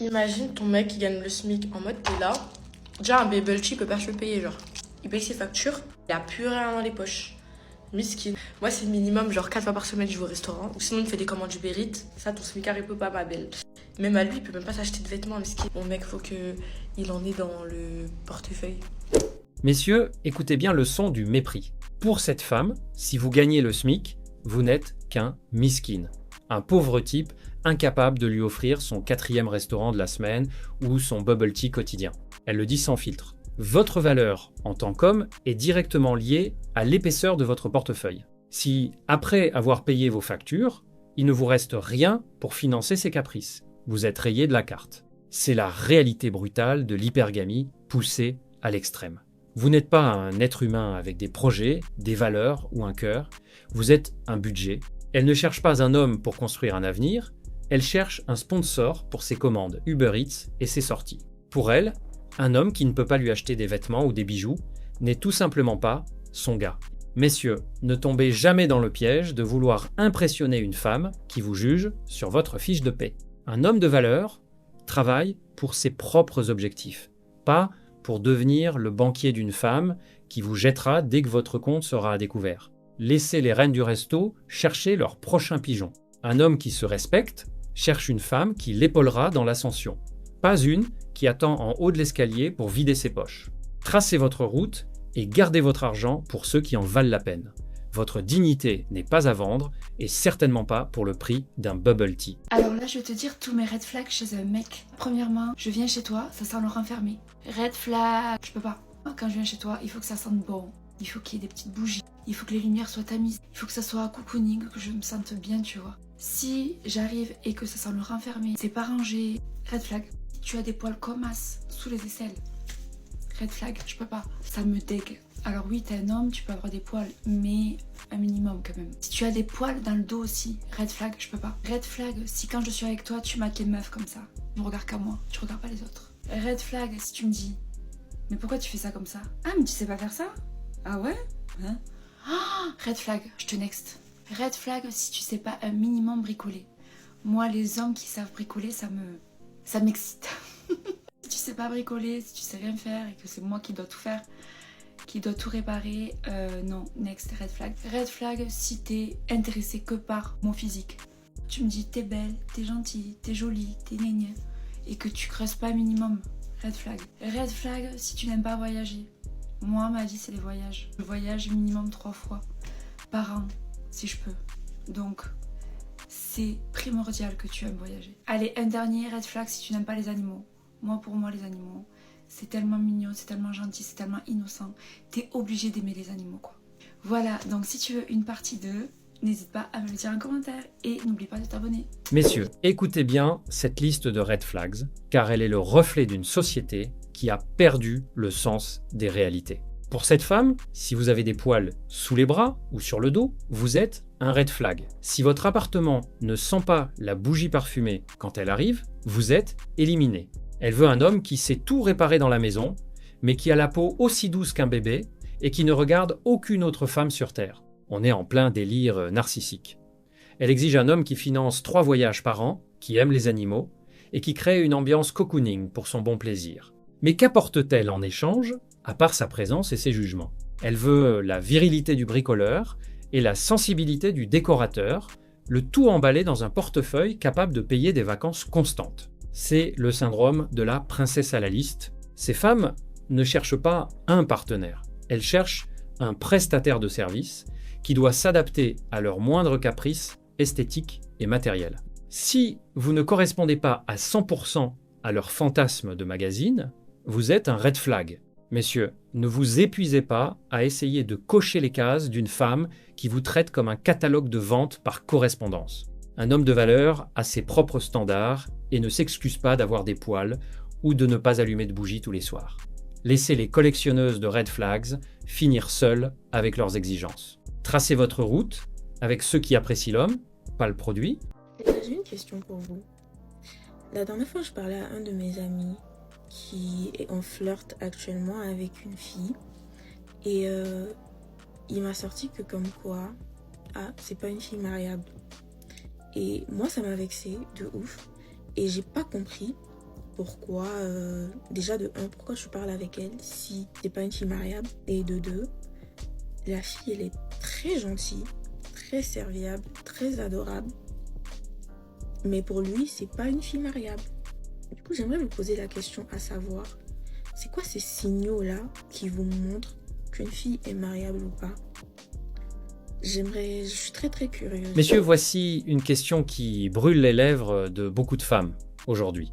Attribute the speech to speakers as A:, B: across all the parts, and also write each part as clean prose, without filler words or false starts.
A: Imagine ton mec qui gagne le SMIC en mode t'es là. Déjà un bubble tea il peut pas se le payer genre. Il paye ses factures, il a plus rien dans les poches. Miskin. Moi c'est minimum genre 4 fois par semaine je vais au restaurant. Ou sinon il me fait des commandes Uber Eats. Ça ton SMICard il peut pas ma belle. Même à lui il peut même pas s'acheter de vêtements miskin. Mon mec faut que il en ait dans le portefeuille.
B: Messieurs, écoutez bien le son du mépris. Pour cette femme, si vous gagnez le SMIC, vous n'êtes qu'un miskin. Un pauvre type incapable de lui offrir son 4e restaurant de la semaine ou son bubble tea quotidien. Elle le dit sans filtre. Votre valeur en tant qu'homme est directement liée à l'épaisseur de votre portefeuille. Si, après avoir payé vos factures, il ne vous reste rien pour financer ses caprices, vous êtes rayé de la carte. C'est la réalité brutale de l'hypergamie poussée à l'extrême. Vous n'êtes pas un être humain avec des projets, des valeurs ou un cœur, vous êtes un budget. Elle ne cherche pas un homme pour construire un avenir, elle cherche un sponsor pour ses commandes Uber Eats et ses sorties. Pour elle, un homme qui ne peut pas lui acheter des vêtements ou des bijoux n'est tout simplement pas son gars. Messieurs, ne tombez jamais dans le piège de vouloir impressionner une femme qui vous juge sur votre fiche de paie. Un homme de valeur travaille pour ses propres objectifs, pas pour devenir le banquier d'une femme qui vous jettera dès que votre compte sera à découvert. Laissez les reines du resto chercher leur prochain pigeon. Un homme qui se respecte cherche une femme qui l'épaulera dans l'ascension, pas une qui attend en haut de l'escalier pour vider ses poches. Tracez votre route et gardez votre argent pour ceux qui en valent la peine. Votre dignité n'est pas à vendre et certainement pas pour le prix d'un bubble tea.
C: Alors là, je vais te dire tous mes red flags chez un mec. Premièrement, je viens chez toi, ça sent le renfermé. Red flag, je peux pas. Quand je viens chez toi, il faut que ça sente bon. Il faut qu'il y ait des petites bougies. Il faut que les lumières soient tamises. Il faut que ça soit cocooning, que je me sente bien, tu vois. Si j'arrive et que ça sent le renfermé, c'est pas rangé, red flag. Si tu as des poils comme as sous les aisselles, red flag, je peux pas. Ça me dégue. Alors oui, t'es un homme, tu peux avoir des poils, mais un minimum quand même. Si tu as des poils dans le dos aussi, red flag, je peux pas. Red flag, si quand je suis avec toi, tu mates les meufs comme ça. Ne regarde qu'à moi, tu regardes pas les autres. Red flag, si tu me dis, mais pourquoi tu fais ça comme ça? Ah, mais tu sais pas faire ça? Ah ouais? Hein? Ah, red flag, je te next. Red flag, si tu sais pas un minimum bricoler. Moi, les hommes qui savent bricoler, ça m'excite. Si tu sais pas bricoler, si tu sais rien faire et que c'est moi qui dois tout faire, qui doit tout réparer, non, next, red flag. Red flag si t'es intéressé que par mon physique. Tu me dis t'es belle, t'es gentille, t'es jolie, t'es gna et que tu creuses pas un minimum, red flag. Red flag si tu n'aimes pas voyager. Moi, ma vie, c'est les voyages. Je voyage minimum 3 fois par an, si je peux. Donc, c'est primordial que tu aimes voyager. Allez, un dernier red flag si tu n'aimes pas les animaux. Moi, pour moi, les animaux, c'est tellement mignon, c'est tellement gentil, c'est tellement innocent. T'es obligé d'aimer les animaux, quoi. Voilà, donc si tu veux une partie 2, n'hésite pas à me le dire en commentaire et n'oublie pas de t'abonner.
B: Messieurs, écoutez bien cette liste de red flags, car elle est le reflet d'une société qui a perdu le sens des réalités. Pour cette femme, si vous avez des poils sous les bras ou sur le dos, vous êtes un red flag. Si votre appartement ne sent pas la bougie parfumée quand elle arrive, vous êtes éliminé. Elle veut un homme qui sait tout réparer dans la maison, mais qui a la peau aussi douce qu'un bébé et qui ne regarde aucune autre femme sur Terre. On est en plein délire narcissique. Elle exige un homme qui finance 3 voyages par an, qui aime les animaux et qui crée une ambiance cocooning pour son bon plaisir. Mais qu'apporte-t-elle en échange, à part sa présence et ses jugements? Elle veut la virilité du bricoleur et la sensibilité du décorateur, le tout emballé dans un portefeuille capable de payer des vacances constantes. C'est le syndrome de la princesse à la liste. Ces femmes ne cherchent pas un partenaire, elles cherchent un prestataire de service qui doit s'adapter à leurs moindres caprices esthétiques et matériels. Si vous ne correspondez pas à 100% à leurs fantasmes de magazine, vous êtes un red flag. Messieurs, ne vous épuisez pas à essayer de cocher les cases d'une femme qui vous traite comme un catalogue de vente par correspondance. Un homme de valeur a ses propres standards et ne s'excuse pas d'avoir des poils ou de ne pas allumer de bougies tous les soirs. Laissez les collectionneuses de red flags finir seules avec leurs exigences. Tracez votre route avec ceux qui apprécient l'homme, pas le produit.
D: J'ai une question pour vous. La dernière fois, je parlais à un de mes amis qui est en flirt actuellement avec une fille et il m'a sorti que comme quoi, c'est pas une fille mariable. Et moi, ça m'a vexée de ouf et j'ai pas compris pourquoi, déjà de un, pourquoi je parle avec elle si c'est pas une fille mariable, et de deux, la fille elle est très gentille, très serviable, très adorable, mais pour lui c'est pas une fille mariable. Du coup j'aimerais vous poser la question à savoir, c'est quoi ces signaux là qui vous montrent qu'une fille est mariable ou pas? Je suis très très curieuse.
B: Messieurs, voici une question qui brûle les lèvres de beaucoup de femmes aujourd'hui.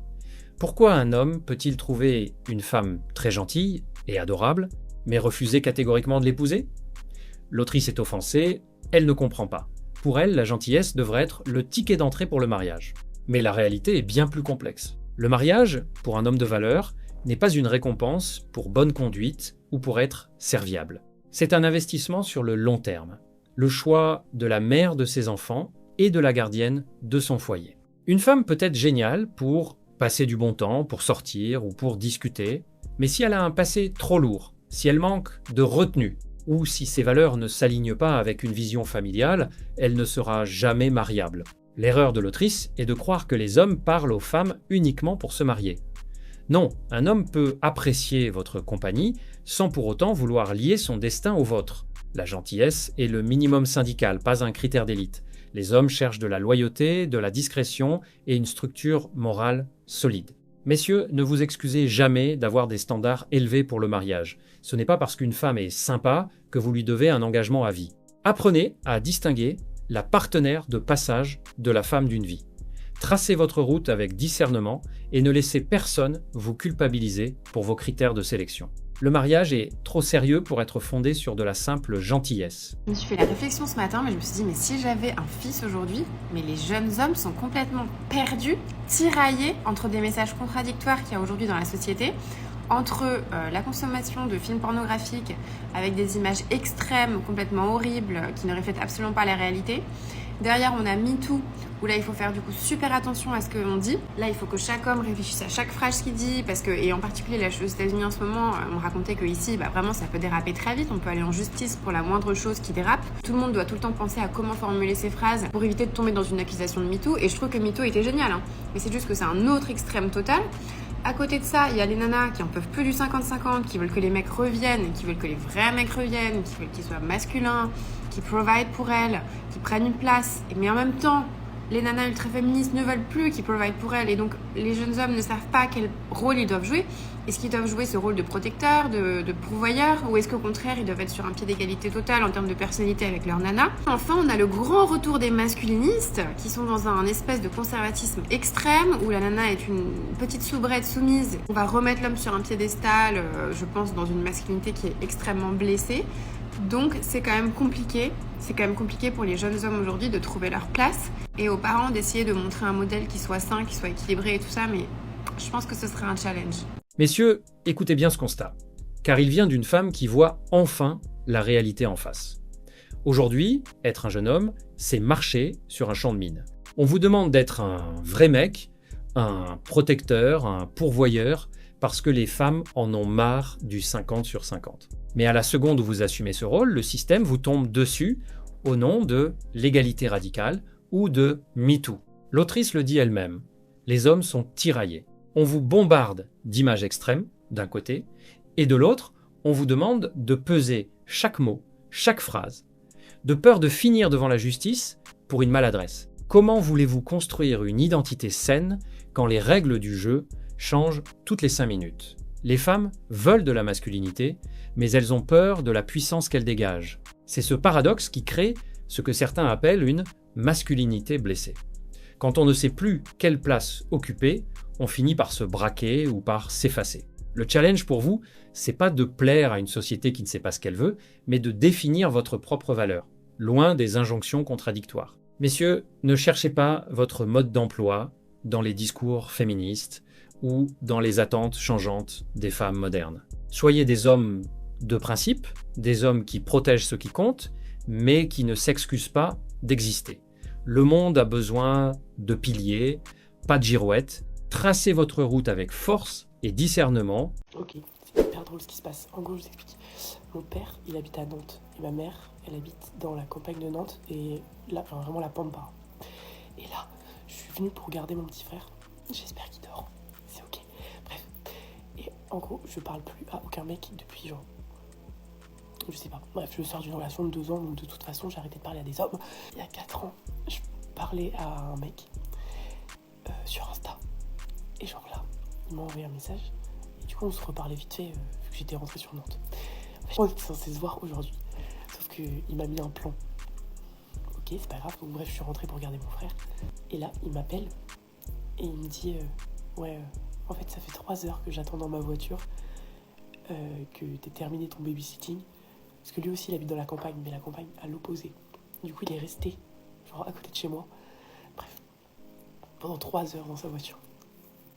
B: Pourquoi un homme peut-il trouver une femme très gentille et adorable, mais refuser catégoriquement de l'épouser? L'autrice est offensée, elle ne comprend pas. Pour elle, la gentillesse devrait être le ticket d'entrée pour le mariage. Mais la réalité est bien plus complexe. Le mariage, pour un homme de valeur, n'est pas une récompense pour bonne conduite ou pour être serviable. C'est un investissement sur le long terme. Le choix de la mère de ses enfants et de la gardienne de son foyer. Une femme peut être géniale pour passer du bon temps, pour sortir ou pour discuter, mais si elle a un passé trop lourd, si elle manque de retenue, ou si ses valeurs ne s'alignent pas avec une vision familiale, elle ne sera jamais mariable. L'erreur de l'autrice est de croire que les hommes parlent aux femmes uniquement pour se marier. Non, un homme peut apprécier votre compagnie sans pour autant vouloir lier son destin au vôtre. La gentillesse est le minimum syndical, pas un critère d'élite. Les hommes cherchent de la loyauté, de la discrétion et une structure morale solide. Messieurs, ne vous excusez jamais d'avoir des standards élevés pour le mariage. Ce n'est pas parce qu'une femme est sympa que vous lui devez un engagement à vie. Apprenez à distinguer la partenaire de passage de la femme d'une vie. Tracez votre route avec discernement et ne laissez personne vous culpabiliser pour vos critères de sélection. Le mariage est trop sérieux pour être fondé sur de la simple gentillesse.
E: Je me suis fait la réflexion ce matin, mais je me suis dit, mais si j'avais un fils aujourd'hui, mais les jeunes hommes sont complètement perdus, tiraillés entre des messages contradictoires qu'il y a aujourd'hui dans la société, entre la consommation de films pornographiques avec des images extrêmes, complètement horribles, qui ne reflètent absolument pas la réalité. Derrière, on a MeToo, où là, il faut faire du coup super attention à ce qu'on dit. Là, il faut que chaque homme réfléchisse à chaque phrase qu'il dit, parce que, et en particulier là, aux États-Unis en ce moment, on me racontait que ici, vraiment, ça peut déraper très vite. On peut aller en justice pour la moindre chose qui dérape. Tout le monde doit tout le temps penser à comment formuler ses phrases pour éviter de tomber dans une accusation de MeToo. Et je trouve que MeToo était génial, hein. Mais c'est juste que c'est un autre extrême total. À côté de ça, il y a les nanas qui en peuvent plus du 50-50, qui veulent que les mecs reviennent, qui veulent que les vrais mecs reviennent, qui veulent qu'ils soient masculins, qui provide pour elles, qui prennent une place. Mais en même temps, les nanas ultra-féministes ne veulent plus qu'ils provide pour elles. Et donc, les jeunes hommes ne savent pas quel rôle ils doivent jouer. Est-ce qu'ils doivent jouer ce rôle de protecteur, de pourvoyeur, ou est-ce qu'au contraire, ils doivent être sur un pied d'égalité totale en termes de personnalité avec leur nana? Enfin, on a le grand retour des masculinistes, qui sont dans un espèce de conservatisme extrême, où la nana est une petite soubrette soumise. On va remettre l'homme sur un piédestal, je pense, dans une masculinité qui est extrêmement blessée. Donc, c'est quand même compliqué. C'est quand même compliqué pour les jeunes hommes aujourd'hui de trouver leur place, et aux parents d'essayer de montrer un modèle qui soit sain, qui soit équilibré et tout ça, mais je pense que ce serait un challenge.
B: Messieurs, écoutez bien ce constat, car il vient d'une femme qui voit enfin la réalité en face. Aujourd'hui, être un jeune homme, c'est marcher sur un champ de mine. On vous demande d'être un vrai mec, un protecteur, un pourvoyeur, parce que les femmes en ont marre du 50/50. Mais à la seconde où vous assumez ce rôle, le système vous tombe dessus au nom de l'égalité radicale ou de MeToo. L'autrice le dit elle-même, les hommes sont tiraillés. On vous bombarde d'images extrêmes, d'un côté, et de l'autre, on vous demande de peser chaque mot, chaque phrase, de peur de finir devant la justice pour une maladresse. Comment voulez-vous construire une identité saine quand les règles du jeu changent toutes les 5 minutes? Les femmes veulent de la masculinité, mais elles ont peur de la puissance qu'elle dégage. C'est ce paradoxe qui crée ce que certains appellent une masculinité blessée. Quand on ne sait plus quelle place occuper, on finit par se braquer ou par s'effacer. Le challenge pour vous, c'est pas de plaire à une société qui ne sait pas ce qu'elle veut, mais de définir votre propre valeur, loin des injonctions contradictoires. Messieurs, ne cherchez pas votre mode d'emploi dans les discours féministes ou dans les attentes changeantes des femmes modernes. Soyez des hommes de principe, des hommes qui protègent ce qui compte, mais qui ne s'excusent pas d'exister. Le monde a besoin de piliers, pas de girouettes. Tracez votre route avec force et discernement.
F: Ok, c'est hyper drôle ce qui se passe. En gros, je vous explique. Mon père, il habite à Nantes. Et ma mère, elle habite dans la campagne de Nantes. Et là, vraiment la pampa. Et là, je suis venue pour garder mon petit frère. J'espère qu'il dort. C'est ok. En gros, je parle plus à aucun mec depuis genre... Je sais pas. Bref, je sors d'une relation de 2 ans, donc de toute façon, j'ai arrêté de parler à des hommes. Il y a 4 ans, je parlais à un mec sur Insta. Et genre là, il m'a envoyé un message. Et du coup, on se reparlait vite fait, vu que j'étais rentrée sur Nantes. On était censé se voir aujourd'hui. Sauf qu'il m'a mis un plan. Ok, c'est pas grave. Donc bref, je suis rentrée pour regarder mon frère. Et là, il m'appelle. Et il me dit, en fait, ça fait 3 heures que j'attends dans ma voiture que t'aies terminé ton babysitting. Parce que lui aussi, il habite dans la campagne, mais la campagne à l'opposé. Du coup, il est resté, genre, à côté de chez moi. Bref, pendant 3 heures dans sa voiture.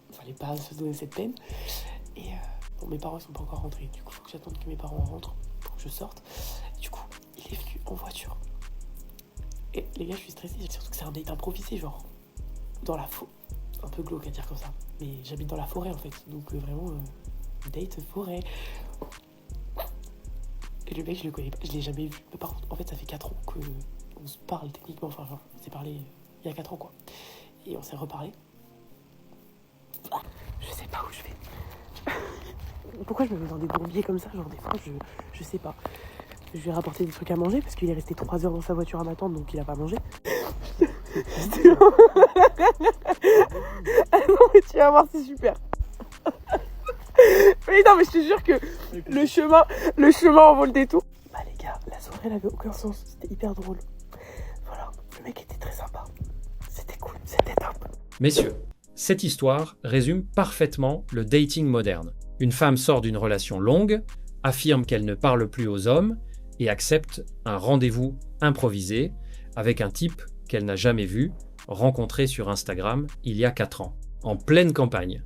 F: Il fallait pas se donner cette peine. Et bon, mes parents, ils sont pas encore rentrés. Du coup, il faut que j'attende que mes parents rentrent pour que je sorte. Et du coup, il est venu en voiture. Et les gars, je suis stressée. Surtout que c'est un date improvisé, genre, dans la forêt. Un peu glauque à dire comme ça. Mais j'habite dans la forêt, en fait. Donc, vraiment, date forêt. Et le mec, je le connais pas, je l'ai jamais vu. Mais par contre, en fait, ça fait 4 ans qu'on se parle techniquement. Enfin, genre, on s'est parlé il y a 4 ans, quoi. Et on s'est reparlé. Je sais pas où je vais. Pourquoi je me mets dans des bourbiers comme ça? Genre, des fois, je sais pas. Je lui ai rapporté des trucs à manger parce qu'il est resté 3 heures dans sa voiture à m'attendre, donc il a pas mangé. Ah non, mais tu vas voir, c'est super. Mais non, mais je te jure que le chemin en vaut le détour. Bah les gars, la soirée elle avait aucun sens, c'était hyper drôle. Voilà, le mec était très sympa. C'était cool, c'était top.
B: Messieurs, cette histoire résume parfaitement le dating moderne. Une femme sort d'une relation longue, affirme qu'elle ne parle plus aux hommes et accepte un rendez-vous improvisé avec un type qu'elle n'a jamais vu, rencontré sur Instagram il y a 4 ans. En pleine campagne,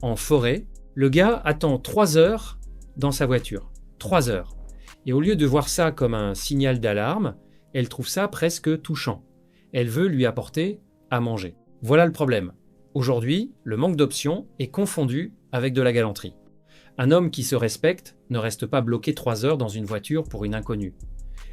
B: en forêt, le gars attend 3 heures dans sa voiture. 3 heures. Et au lieu de voir ça comme un signal d'alarme, elle trouve ça presque touchant. Elle veut lui apporter à manger. Voilà le problème. Aujourd'hui, le manque d'options est confondu avec de la galanterie. Un homme qui se respecte ne reste pas bloqué 3 heures dans une voiture pour une inconnue.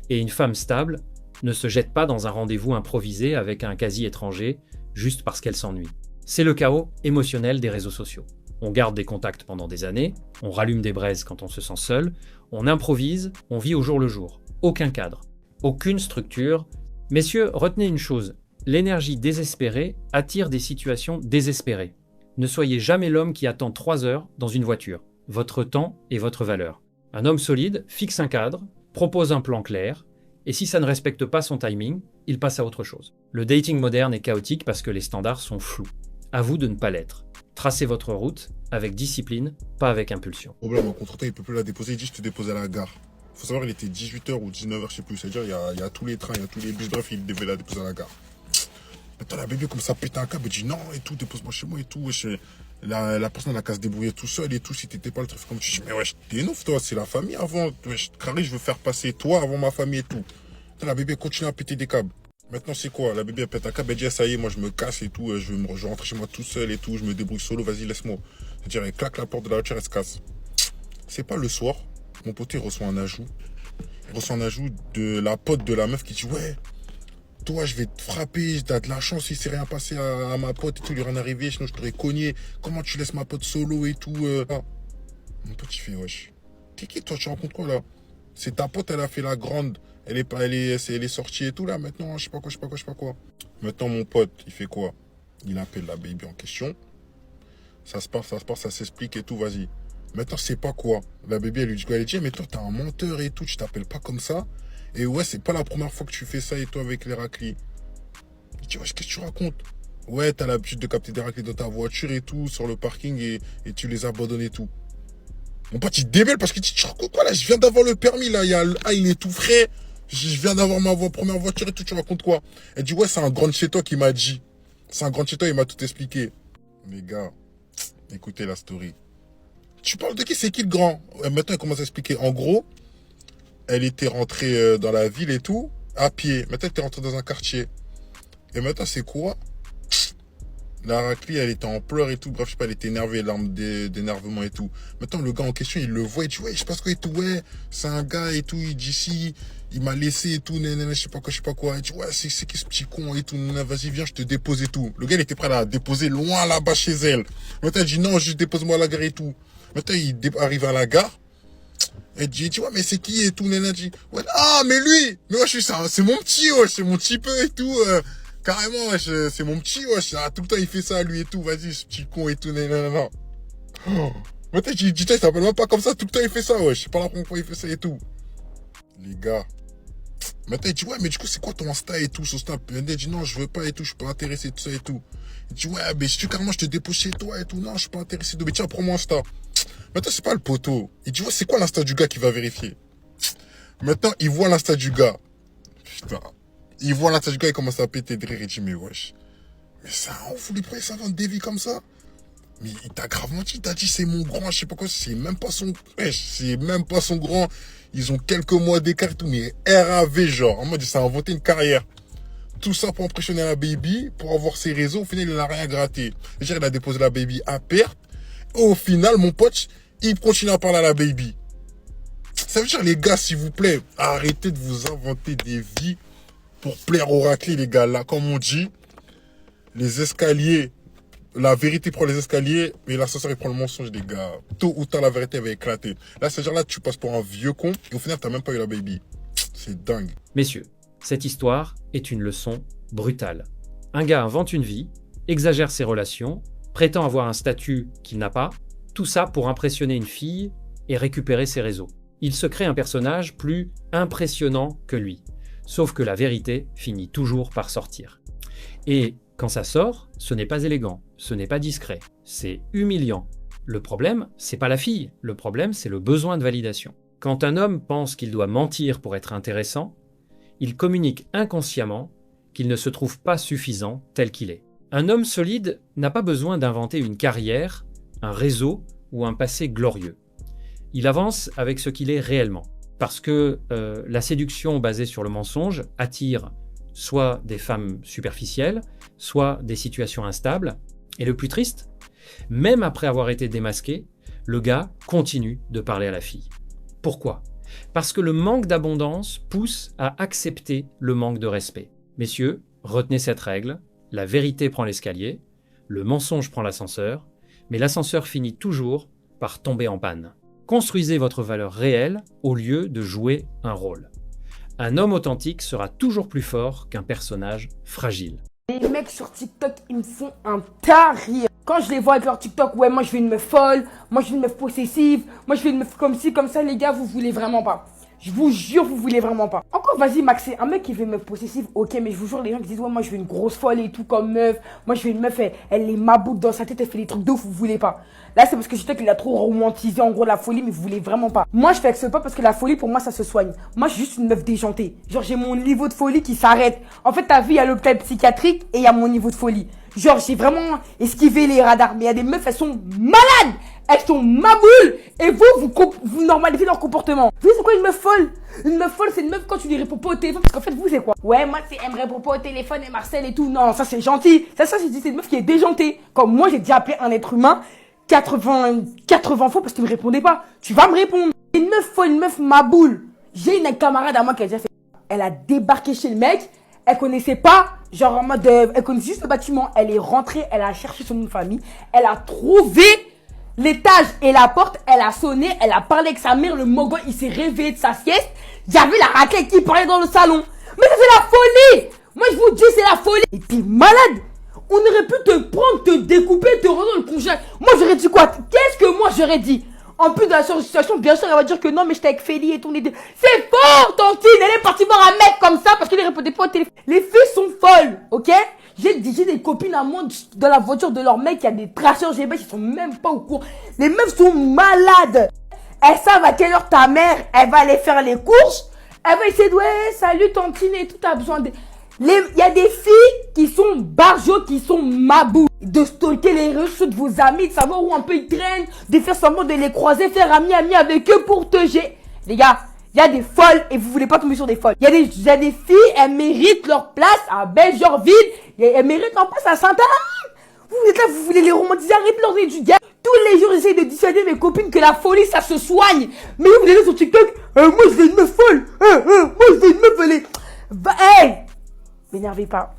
B: Et une femme stable ne se jette pas dans un rendez-vous improvisé avec un quasi-étranger juste parce qu'elle s'ennuie. C'est le chaos émotionnel des réseaux sociaux. On garde des contacts pendant des années, on rallume des braises quand on se sent seul, on improvise, on vit au jour le jour. Aucun cadre, aucune structure. Messieurs, retenez une chose, l'énergie désespérée attire des situations désespérées. Ne soyez jamais l'homme qui attend 3 heures dans une voiture. Votre temps est votre valeur. Un homme solide fixe un cadre, propose un plan clair, et si ça ne respecte pas son timing, il passe à autre chose. Le dating moderne est chaotique parce que les standards sont flous. À vous de ne pas l'être. Tracez votre route avec discipline, pas avec impulsion.
G: Problème, en contre-temps, il peut plus la déposer. Il dit, je te dépose à la gare. Faut savoir, il était 18h ou 19h, je sais plus. C'est-à-dire, il y a tous les trains, il y a tous les bus. Bref, il devait la déposer à la gare. Maintenant, la bébé, comme ça, pète un câble, il dit non, et tout, dépose-moi chez moi et tout. Wesh, la personne, elle a qu'à se débrouiller tout seul et tout. Si t'étais pas le truc comme tu dis, mais wesh, t'es ouf, toi, c'est la famille avant. Wesh, Carré, je veux faire passer toi avant ma famille et tout. Maintenant, la bébé continue à péter des câbles. Maintenant, c'est quoi? La bébé, elle pète un câble, elle dit, ça y est, moi, je me casse et tout. Je vais rentrer chez moi tout seul et tout. Je me débrouille solo, vas-y, laisse-moi. C'est-à-dire, elle claque la porte de la voiture, elle se casse. C'est pas le soir, mon pote, il reçoit un ajout. Il reçoit un ajout de la pote de la meuf qui dit, ouais, toi, je vais te frapper, t'as de la chance, il s'est rien passé à ma pote et tout, il lui est rien arrivé, sinon je t'aurais cogné. Comment tu laisses ma pote solo et tout Ah. Mon pote, il fait, wesh. T'es qui, toi, tu rencontres quoi, là? C'est ta pote, elle a fait la grande. Elle est sortie et tout, là, maintenant, je sais pas quoi. Maintenant, mon pote, il fait quoi? Il appelle la baby en question. Ça se passe, ça s'explique et tout, vas-y. Maintenant, c'est pas quoi. La baby, elle lui dit quoi? Elle dit, mais toi, t'es un menteur et tout, tu t'appelles pas comme ça. Et ouais, c'est pas la première fois que tu fais ça et toi avec les raclis. Il dit, wesh, qu'est-ce que tu racontes? Ouais, t'as l'habitude de capter des raclis dans ta voiture et tout, sur le parking et tu les abandonnes et tout. Mon pote, il démêle parce qu'il dit, tu racontes quoi là? Je viens d'avoir le permis là, il est tout frais. Je viens d'avoir ma première voiture et tout, tu racontes quoi? Elle dit, ouais, c'est un grand de chez toi qui m'a dit. C'est un grand de chez toi, il m'a tout expliqué. Les gars, écoutez la story. Tu parles de qui? C'est qui le grand? Maintenant, il commence à expliquer. En gros, elle était rentrée dans la ville et tout, à pied. Maintenant, elle était rentrée dans un quartier. Et maintenant, c'est quoi? La raclée, elle était en pleurs et tout. Bref, je sais pas, elle était énervée, larmes d'énervement et tout. Maintenant, le gars en question, il le voit, il dit, ouais, je sais pas ce quoi et tout, ouais, c'est un gars et tout, il dit si, il m'a laissé et tout, nanana, je sais pas quoi. Il dit, ouais, c'est qui ce petit con et tout, nanana, vas-y, viens, je te dépose et tout. Le gars, il était prêt à la déposer loin là-bas chez elle. Maintenant, il dit, non, juste dépose-moi à la gare et tout. Maintenant, il arrive à la gare. Elle dit, ouais, mais c'est qui et tout, nanana, dit, ouais, ah, mais lui, mais ouais, c'est mon petit, ouais, c'est mon petit peu et tout, carrément, wesh, c'est mon petit, wesh. Ah, tout le temps, il fait ça, lui et tout. Vas-y, ce petit con et tout. Non. Oh. Maintenant, je dis, il s'appelle même pas comme ça. Tout le temps, il fait ça, wesh. C'est pas la première fois qu'il fait ça et tout. Les gars. Maintenant, il dit, ouais, mais du coup, c'est quoi ton Insta et tout, son Snap? Il dit, non, je veux pas et tout. Je suis pas intéressé, tout ça et tout. Il dit, ouais, mais si tu carrément, je te dépose chez toi et tout. Non, je suis pas intéressé. Mais tiens, prends mon Insta. Maintenant, c'est pas le poteau. Il dit, ouais, c'est quoi l'Insta du gars qui va vérifier? Maintenant, il voit l'Insta du gars. Putain. Il voit l'Insta du gars, il commence à péter de rire. Il dit, mais wesh. Mais ça, on vous lui prenez ça dans des vies comme ça? Mais il t'a grave menti. Il t'a dit, c'est mon grand, je sais pas quoi. C'est même pas son, wesh. C'est même pas son grand. Ils ont quelques mois d'écart et tout. Mais RAV, genre. En mode, il s'est inventé une carrière. Tout ça pour impressionner la baby, pour avoir ses réseaux. Au final, il n'a rien gratté. Déjà, il a déposé la baby à perte. Et au final, mon pote, il continue à parler à la baby. Ça veut dire, les gars, s'il vous plaît, arrêtez de vous inventer des vies pour plaire au raclé, les gars. Là, comme on dit, les escaliers, la vérité prend les escaliers, mais l'ascenseur, il prend le mensonge, les gars. Tôt ou tard, la vérité va éclater. Là, c'est-à-dire, là, tu passes pour un vieux con, et au final, t'as même pas eu la baby. C'est dingue.
B: Messieurs, cette histoire est une leçon brutale. Un gars invente une vie, exagère ses relations, prétend avoir un statut qu'il n'a pas, tout ça pour impressionner une fille et récupérer ses réseaux. Il se crée un personnage plus impressionnant que lui. Sauf que la vérité finit toujours par sortir. Et quand ça sort, ce n'est pas élégant, ce n'est pas discret, c'est humiliant. Le problème, c'est pas la fille, le problème, c'est le besoin de validation. Quand un homme pense qu'il doit mentir pour être intéressant, il communique inconsciemment qu'il ne se trouve pas suffisant tel qu'il est. Un homme solide n'a pas besoin d'inventer une carrière, un réseau ou un passé glorieux. Il avance avec ce qu'il est réellement. Parce que la séduction basée sur le mensonge attire soit des femmes superficielles, soit des situations instables. Et le plus triste, même après avoir été démasqué, le gars continue de parler à la fille. Pourquoi ? Parce que le manque d'abondance pousse à accepter le manque de respect. Messieurs, retenez cette règle, la vérité prend l'escalier, le mensonge prend l'ascenseur, mais l'ascenseur finit toujours par tomber en panne. Construisez votre valeur réelle au lieu de jouer un rôle. Un homme authentique sera toujours plus fort qu'un personnage fragile.
H: Les mecs sur TikTok, ils me font un tas rire. Quand je les vois avec leur TikTok, ouais, moi je veux une meuf folle, moi je veux une meuf possessive, moi je veux une meuf comme ci, comme ça, les gars, vous voulez vraiment pas. Je vous jure, vous voulez vraiment pas. Encore, vas-y, Max, c'est un mec qui veut une meuf possessive, ok, mais je vous jure, les gens qui disent, ouais, moi je veux une grosse folle et tout comme meuf, moi je veux une meuf, elle est maboute dans sa tête, elle fait des trucs de ouf, vous voulez pas. Là, c'est parce que je sais qu'il a trop romantisé en gros la folie, mais vous voulez vraiment pas. Moi, je fais avec ce pas parce que la folie, pour moi, ça se soigne. Moi, je suis juste une meuf déjantée. Genre, j'ai mon niveau de folie qui s'arrête. En fait, ta vie, il y a l'hôpital psychiatrique et il y a mon niveau de folie. Genre, j'ai vraiment esquivé les radars. Mais il y a des meufs, elles sont malades. Elles sont maboules. Et vous normalisez leur comportement. Vous savez, c'est quoi une meuf folle? Une meuf folle, c'est une meuf quand tu lui réponds pas au téléphone. Parce qu'en fait, vous, c'est quoi? Ouais, moi, c'est elle me répond pas au téléphone et Marcel et tout. Non, ça, c'est gentil. Ça, c'est une meuf qui est déjantée. Comme moi, j'ai déjà appelé un être humain 80 fois parce qu'il me répondait pas. Tu vas me répondre. Une meuf folle, une meuf maboule. J'ai une camarade à moi qui a déjà fait. Elle a débarqué chez le mec. Elle connaissait pas, genre en mode, elle connaissait juste le bâtiment. Elle est rentrée, elle a cherché son nom de famille. Elle a trouvé l'étage et la porte. Elle a sonné, elle a parlé avec sa mère. Le mogol, il s'est réveillé de sa sieste. J'avais la raclette qui parlait dans le salon. Mais c'est la folie. Moi, je vous dis, c'est la folie. Et t'es malade. On aurait pu te prendre, te découper, te rendre dans le congé. Moi, j'aurais dit quoi? Qu'est-ce que moi, j'aurais dit? En plus de la situation, bien sûr, elle va dire que non, mais j'étais avec Félie et tout. C'est fort, tantine. Elle est partie voir un mec comme ça parce qu'il ne répondait pas au téléphone. Les filles sont folles, ok? J'ai des copines à moi dans la voiture de leur mec. Il y a des traceurs GPS, ils sont même pas au courant. Les meufs sont malades. Elles savent à quelle heure ta mère, elle va aller faire les courses. Elle va essayer de, ouais, salut tantine et tout, t'as besoin de... Il y a des filles qui sont barjots, qui sont mabous. De stalker les réseaux de vos amis, de savoir où un peu ils traînent, de faire semblant de les croiser, faire ami avec eux pour te jeter. Les gars, il y a des folles et vous voulez pas tomber sur des folles. Il y a des filles, elles méritent leur place à Belgerville. Elles méritent leur place à Sainte-Anne. Vous êtes là, vous voulez les romantiser, arrêtez de leur donner du gars. Tous les jours, j'essaie de dissuader mes copines que la folie, ça se soigne. Mais vous venez sur TikTok, moi je veux une meuf folle. Moi je veux une meuf folle. Hey, m'énervez pas.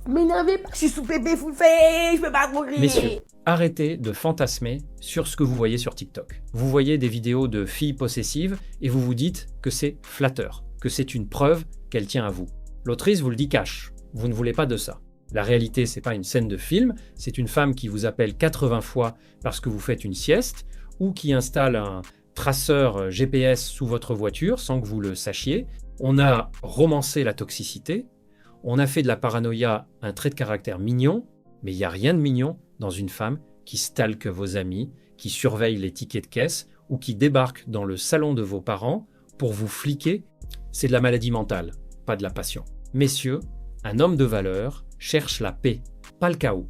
H: M'énervez pas, je suis sous bébé full face, je peux pas mourir.
B: Messieurs, arrêtez de fantasmer sur ce que vous voyez sur TikTok. Vous voyez des vidéos de filles possessives et vous vous dites que c'est flatteur, que c'est une preuve qu'elle tient à vous. L'autrice vous le dit cash, vous ne voulez pas de ça. La réalité, c'est pas une scène de film, c'est une femme qui vous appelle 80 fois parce que vous faites une sieste ou qui installe un traceur GPS sous votre voiture sans que vous le sachiez. On a romancé la toxicité, on a fait de la paranoïa un trait de caractère mignon, mais il n'y a rien de mignon dans une femme qui stalke vos amis, qui surveille les tickets de caisse ou qui débarque dans le salon de vos parents pour vous fliquer. C'est de la maladie mentale, pas de la passion. Messieurs, un homme de valeur cherche la paix, pas le chaos.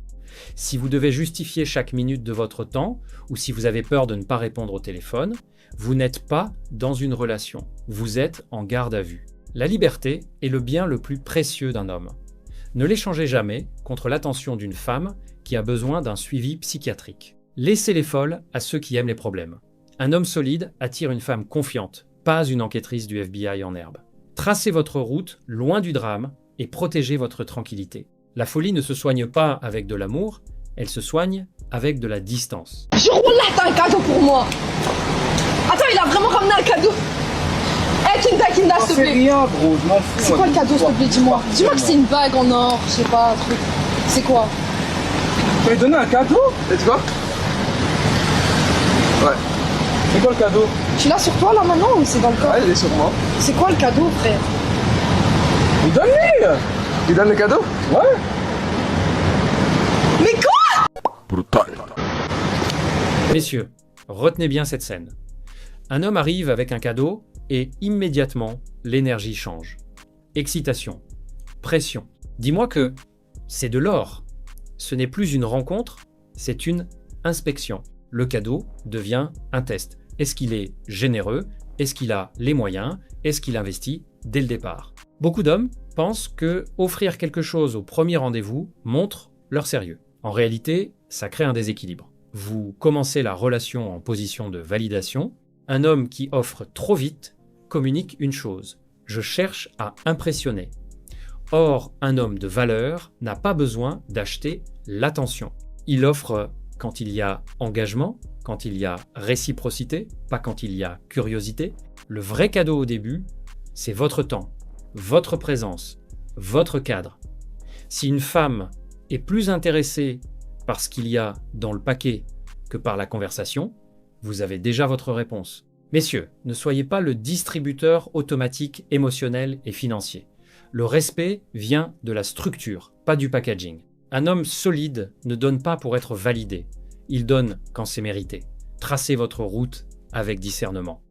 B: Si vous devez justifier chaque minute de votre temps ou si vous avez peur de ne pas répondre au téléphone, vous n'êtes pas dans une relation, vous êtes en garde à vue. La liberté est le bien le plus précieux d'un homme. Ne l'échangez jamais contre l'attention d'une femme qui a besoin d'un suivi psychiatrique. Laissez les folles à ceux qui aiment les problèmes. Un homme solide attire une femme confiante, pas une enquêtrice du FBI en herbe. Tracez votre route loin du drame et protégez votre tranquillité. La folie ne se soigne pas avec de l'amour, elle se soigne avec de la distance.
I: Jure, Wallah, t'as un cadeau pour moi. Attends, il a vraiment ramené un cadeau. Kinda, s'il te plaît.
J: Rien, gros, je m'en fous.
I: C'est quoi le cadeau, s'il te plaît, dis-moi. Dis-moi que c'est une bague en or, je sais pas, un truc. C'est quoi?
J: Tu m'as donné un cadeau? Let's go. Ouais. C'est quoi le cadeau?
I: Tu l'as sur toi là maintenant ou c'est dans le corps?
J: Ouais, il est sur moi.
I: C'est quoi le cadeau, frère?
J: Mais donne-lui! Tu donnes le cadeau? Ouais.
I: Mais quoi?
G: Brutal.
B: Messieurs, retenez bien cette scène. Un homme arrive avec un cadeau et immédiatement, l'énergie change. Excitation, pression. Dis-moi que c'est de l'or. Ce n'est plus une rencontre, c'est une inspection. Le cadeau devient un test. Est-ce qu'il est généreux? Est-ce qu'il a les moyens? Est-ce qu'il investit dès le départ? Beaucoup d'hommes pensent que offrir quelque chose au premier rendez-vous montre leur sérieux. En réalité, ça crée un déséquilibre. Vous commencez la relation en position de validation. Un homme qui offre trop vite communique une chose: je cherche à impressionner. Or, un homme de valeur n'a pas besoin d'acheter l'attention. Il offre quand il y a engagement, quand il y a réciprocité, pas quand il y a curiosité. Le vrai cadeau au début, c'est votre temps, votre présence, votre cadre. Si une femme est plus intéressée par ce qu'il y a dans le paquet que par la conversation, vous avez déjà votre réponse. Messieurs, ne soyez pas le distributeur automatique émotionnel et financier. Le respect vient de la structure, pas du packaging. Un homme solide ne donne pas pour être validé. Il donne quand c'est mérité. Tracez votre route avec discernement.